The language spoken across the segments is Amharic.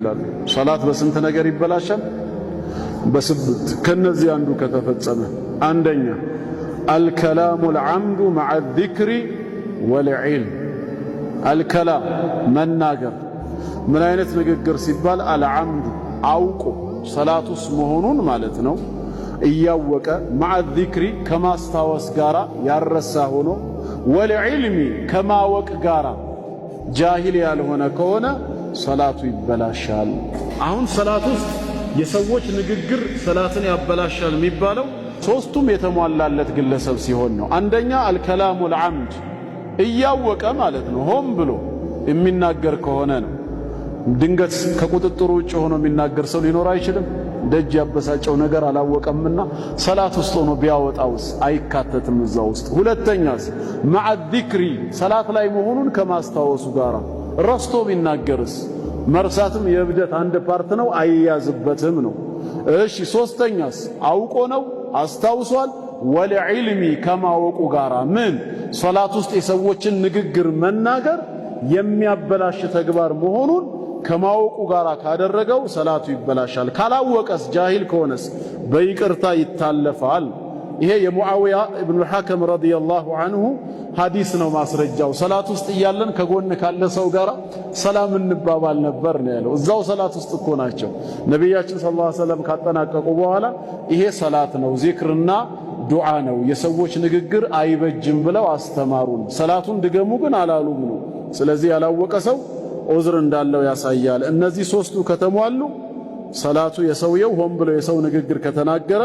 ሶላት በስንት ነገር ይበላሻል? በስብት ከነዚህ አንዱ ከተፈጸመ አንደኛ الكلام العمد مع الذكر والعلم الكلام መናገር ምን አይነት ንግግር ሲባል العمد አውቆ ሶላቱስ መሆኑን ማለት ነው እያወቀ مع الذكر ከማስታወስ ጋራ ያረሳ ሆኖ والعلم ከማወቅ ጋራ ጃሂል ያልሆነ ከሆነ ሰላቱ ይበላሻል። አሁን ሰላት ውስጥ የሰዎች ንግግር ሰላትን ያበላሻል የሚባለው ሶስቱም የተሟላለት ግለሰብ ሲሆን ነው። አንደኛ አልከላሙ العمد እያወቀ ማለት ነው ሆን ብሎ የሚናገር ከሆነ ነው። ድንገት ከቁጥጥሩ ውጭ ሆኖ የሚናገር ሰው ሊኖር አይችልም። ደጅ ያበሳጨው ነገር አላወቀምና ሰላት ውስጥ ሆኖ ቢያወጣውስ አይካተትም እዛ ውስጥ። ሁለተኛስ مع الذكر ሰላት ላይ መሆኑን ከማስታወሱ ጋራ ረስቶ ቢናገርስ መርሳትም የብደት አንድ ፓርት ነው አይያዝበትም ነው። እሺ ሶስተኛስ አውቆ ነው አስታውሷል ወልዕልሚ ከማወቁ ጋራ ምን ሶላት ውስጥ የሰዎችን ንግግር መናገር የሚያበላሽ ተግባር መሆኑን ከማወቁ ጋራ ካደረገው ሰላቱ ይበላሻል። ካላወቀስ ጃሂል ከሆነስ በይቅርታ ይታለፋል። ይሄ የሙዓዊያ ኢብኑ አልሐከም ረዲየላሁ ዐንሁ ሐዲስ ነው ማስረጃው። ሰላት ውስጥ እያለን ከጎን ካለ ሰው ጋር ሰላም እንባባል ነበር ነው ያለው። እዛው ሰላት ውስጥ እኮ ናቸው። ነብያችን ሰለላሁ ዐለይሂ ወሰለም ካጠናቀቁ በኋላ ይሄ ሰላት ነው ዚክርና ዱዓ ነው የሰዎች ንግግር አይበጅም ብለው አስተማሩን። ሰላቱን ድገሙ ግን አላሉም ነው። ስለዚህ ያላወቀ ሰው ዑዝር እንዳለው ያሳያል። እነዚህ ሶስቱ ከተሟሉ ሰላቱ የሰውየው ሆን ብሎ የሰው ንግግር ከተናገረ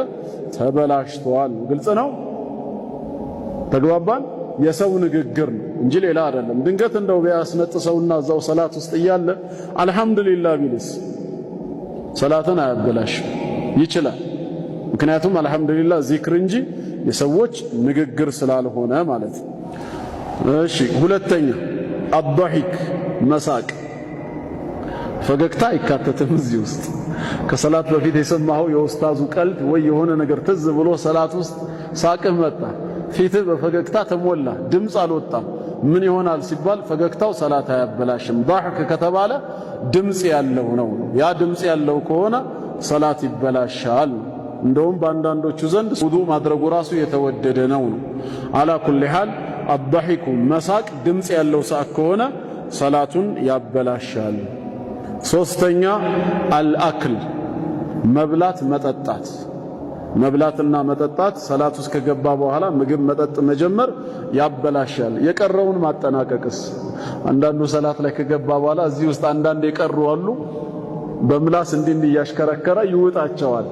ተበላሽቷል። ግልጽ ነው። ተግባባን። የሰው ንግግር ነው እንጂ ሌላ አይደለም። ድንገት እንደው ቢያስነጥሰውና እዛው ሰላት ውስጥ እያለ አልহামዱሊላህ ቢልስ ሰላትን አያበላሽም ይችላል። ምክንያቱም አልহামዱሊላህ ዚክር እንጂ የሰዎች ንግግር ስላልሆነ ማለት ነው። እሺ ሁለተኛ አضحክ መሳቅ ፈገግታ አይካተትም እዚህ ውስጥ። ከሰላት በፊት የሰማኸው የኡስታዙ ቀልድ ወይ የሆነ ነገር ትዝ ብሎ ሰላት ውስጥ ሳቅህ መጣ፣ ፊትህ በፈገግታ ተሞላ፣ ድምፅ አልወጣም። ምን ይሆናል ሲባል ፈገግታው ሰላት አያበላሽም። ضحክ ከተባለ ድምፅ ያለው ነው። ያ ድምፅ ያለው ከሆነ ሰላት ይበላሻል። እንደውም በአንዳንዶቹ ዘንድ ውዱእ ማድረጉ ራሱ የተወደደ ነው። አላ ኩሊ ሐል አضحኩ መሳቅ ድምፅ ያለው ሳቅ ከሆነ ሰላቱን ያበላሻል። ሶስተኛ አልአክል መብላት መጠጣት። መብላትና መጠጣት ሰላት ውስጥ ከገባ በኋላ ምግብ መጠጥ መጀመር ያበላሻል። የቀረውን ማጠናቀቅስ? አንዳንዱ ሰላት ላይ ከገባ በኋላ እዚህ ውስጥ አንዳንድ የቀሩ አሉ በምላስ እንዲህ ያሽከረከረ ይውጣቸዋል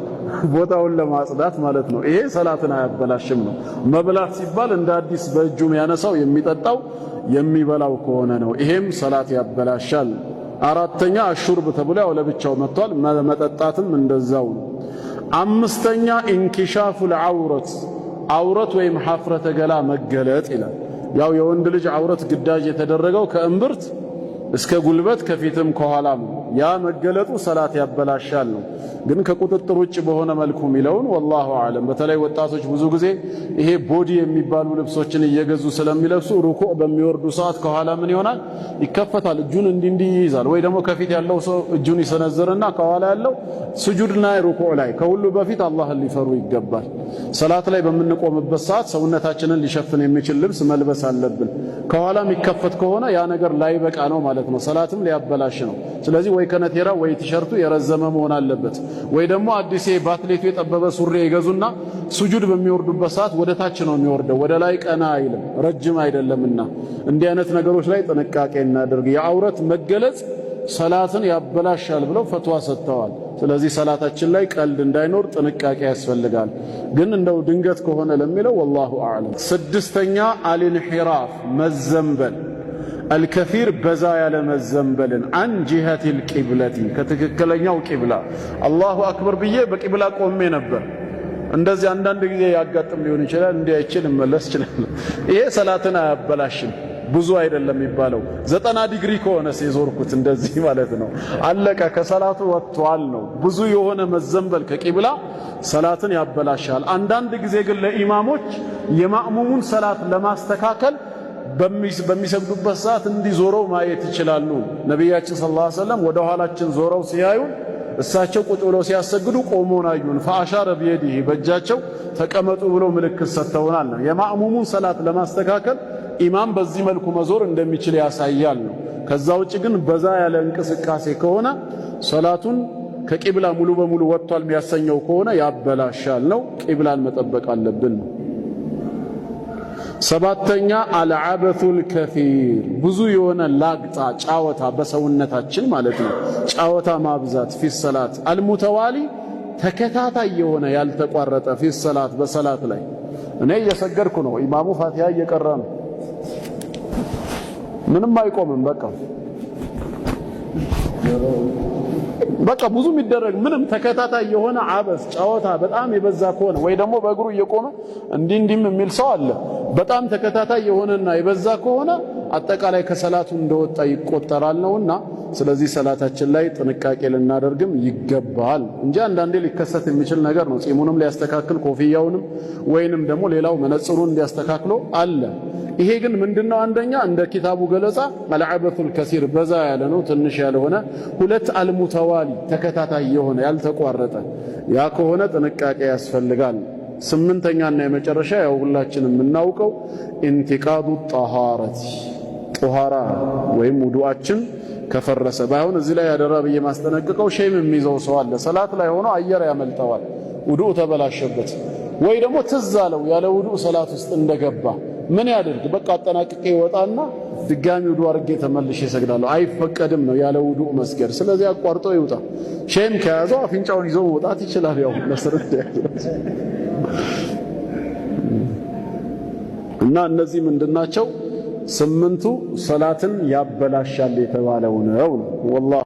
ቦታውን ለማጽዳት ማለት ነው። ይሄ ሰላትን አያበላሽም ነው። መብላት ሲባል እንደ አዲስ በእጁም ያነሳው የሚጠጣው የሚበላው ከሆነ ነው። ይሄም ሰላት ያበላሻል። አራተኛ አሹርብ ተብሎ ያው ለብቻው መጥቷል። መጠጣትም እንደዛው ነው። አምስተኛ ኢንኪሻፉል ዐውረት ዐውረት ወይም ሐፍረተ ገላ መገለጥ ይላል። ያው የወንድ ልጅ ዐውረት ግዳጅ የተደረገው ከእምብርት እስከ ጉልበት ከፊትም ከኋላም ያ መገለጡ ሰላት ያበላሻል ነው። ግን ከቁጥጥር ውጭ በሆነ መልኩ ሚለውን ወላሁ አለም። በተለይ ወጣቶች ብዙ ጊዜ ይሄ ቦዲ የሚባሉ ልብሶችን እየገዙ ስለሚለብሱ ሩኩዕ በሚወርዱ ሰዓት ከኋላ ምን ይሆናል? ይከፈታል። እጁን እንዲህ ይይዛል። ወይ ደግሞ ከፊት ያለው ሰው እጁን ይሰነዝርና ከኋላ ያለው ስጁድና ሩኩዕ ላይ። ከሁሉ በፊት አላህን ሊፈሩ ይገባል። ሰላት ላይ በምንቆምበት ሰዓት ሰውነታችንን ሊሸፍን የሚችል ልብስ መልበስ አለብን። ከኋላ የሚከፈት ከሆነ ያ ነገር ላይበቃ ነው ማለት ነው። ሰላትም ሊያበላሽ ነው። ስለዚህ ወይ ከነቴራ ወይ ቲሸርቱ የረዘመ መሆን አለበት። ወይ ደግሞ አዲስ ባትሌቱ የጠበበ ሱሪ ይገዙና ሱጁድ በሚወርዱበት ሰዓት ወደ ታች ነው የሚወርደው፣ ወደ ላይ ቀና አይልም፣ ረጅም አይደለምና እንዲህ አይነት ነገሮች ላይ ጥንቃቄ እናድርግ። የዐውረት መገለጽ ሰላትን ያበላሻል ብለው ፈትዋ ሰጥተዋል። ስለዚህ ሰላታችን ላይ ቀልድ እንዳይኖር ጥንቃቄ ያስፈልጋል። ግን እንደው ድንገት ከሆነ ለሚለው ወላሁ አዕለም። ስድስተኛ አልንሒራፍ መዘንበል አልከፊር በዛ ያለ መዘንበልን አን ጂሀቲል ቂብለቲ ከትክክለኛው ቂብላ አላሁ አክበር ብዬ በቂብላ ቆሜ ነበር። እንደዚህ አንዳንድ ጊዜ ያጋጥም ሊሆን ይችላል። እንዲህ አይችል መለስ ይችላል። ይሄ ሰላትን አያበላሽም። ብዙ አይደለም የሚባለው 90 ዲግሪ ከሆነ የዞርኩት እንደዚህ ማለት ነው አለቀ፣ ከሰላቱ ወጥቷል ነው። ብዙ የሆነ መዘንበል ከቂብላ ሰላትን ያበላሻል። አንዳንድ ጊዜ ግን ለኢማሞች የማእሙሙን ሰላት ለማስተካከል በሚሰግዱበት ሰዓት እንዲዞረው ማየት ይችላሉ። ነቢያችን ሰለላሁ ዐለይሂ ወሰለም ወደ ኋላችን ዞረው ሲያዩን እሳቸው ቁጭ ብለው ሲያሰግዱ ቆመውን አዩን። ፈአሻረ ቢየዲሂ በእጃቸው ተቀመጡ ብለው ምልክት ሰጥተውናል ነው። የማእሙሙን ሰላት ለማስተካከል ኢማም በዚህ መልኩ መዞር እንደሚችል ያሳያል ነው። ከዛ ውጭ ግን በዛ ያለ እንቅስቃሴ ከሆነ ሰላቱን ከቂብላ ሙሉ በሙሉ ወጥቷል የሚያሰኘው ከሆነ ያበላሻል ነው። ቂብላን መጠበቅ አለብን ነው። ሰባተኛ አልዓበቱል ከሲር ብዙ የሆነ ላግጣ ጫወታ በሰውነታችን ማለት ነው። ጫወታ ማብዛት ፊ ሰላት አልሙተዋሊ ተከታታይ የሆነ ያልተቋረጠ ፊ ሰላት በሰላት ላይ እኔ እየሰገድኩ ነው፣ ኢማሙ ፋቲሃ እየቀራ ነው፣ ምንም አይቆምም። በቃ ብዙ የሚደረግ ምንም ተከታታይ የሆነ አበስ ጫወታ በጣም የበዛ ከሆነ ወይ ደግሞ በእግሩ እየቆመ እንዲህም የሚል ሰው አለ። በጣም ተከታታይ የሆነና የበዛ ከሆነ አጠቃላይ ከሰላቱ እንደወጣ ይቆጠራል ነውና፣ ስለዚህ ሰላታችን ላይ ጥንቃቄ ልናደርግም ይገባል እንጂ አንዳንዴ ሊከሰት የሚችል ነገር ነው። ጺሙንም ሊያስተካክል ኮፍያውንም ወይንም ደግሞ ሌላው መነጽሩን እንዲያስተካክሎ አለ። ይሄ ግን ምንድነው? አንደኛ እንደ ኪታቡ ገለጻ አልዓበቱል ከሲር በዛ ያለ ነው፣ ትንሽ ያልሆነ። ሁለት አልሙተዋሊ ተከታታይ የሆነ ያልተቋረጠ፣ ያ ከሆነ ጥንቃቄ ያስፈልጋል። ስምንተኛና የመጨረሻ ያው ሁላችንም የምናውቀው ኢንቲቃዱ ጣሃረት ጧሃራ ወይም ውዱአችን ከፈረሰ ባይሆን እዚህ ላይ ያደራ ብዬ ማስጠነቅቀው ሼም የሚይዘው ሰው አለ። ሰላት ላይ ሆኖ አየር ያመልጠዋል፣ ውዱእ ተበላሸበት፣ ወይ ደግሞ ትዝ አለው ያለ ውዱእ ሰላት ውስጥ እንደገባ ምን ያድርግ? በቃ አጠናቅቄ ይወጣና ድጋሚ ውዱእ አድርጌ ተመልሼ እሰግዳለሁ። አይፈቀድም ነው ያለ ውዱእ መስገድ። ስለዚህ አቋርጦ ይውጣ። ሼም ከያዘው አፍንጫውን ይዞ መውጣት ይችላል። ያው ለስርት እና እነዚህ ምንድናቸው? ስምንቱ ሰላትን ያበላሻል የተባለው ነው። ወላሂ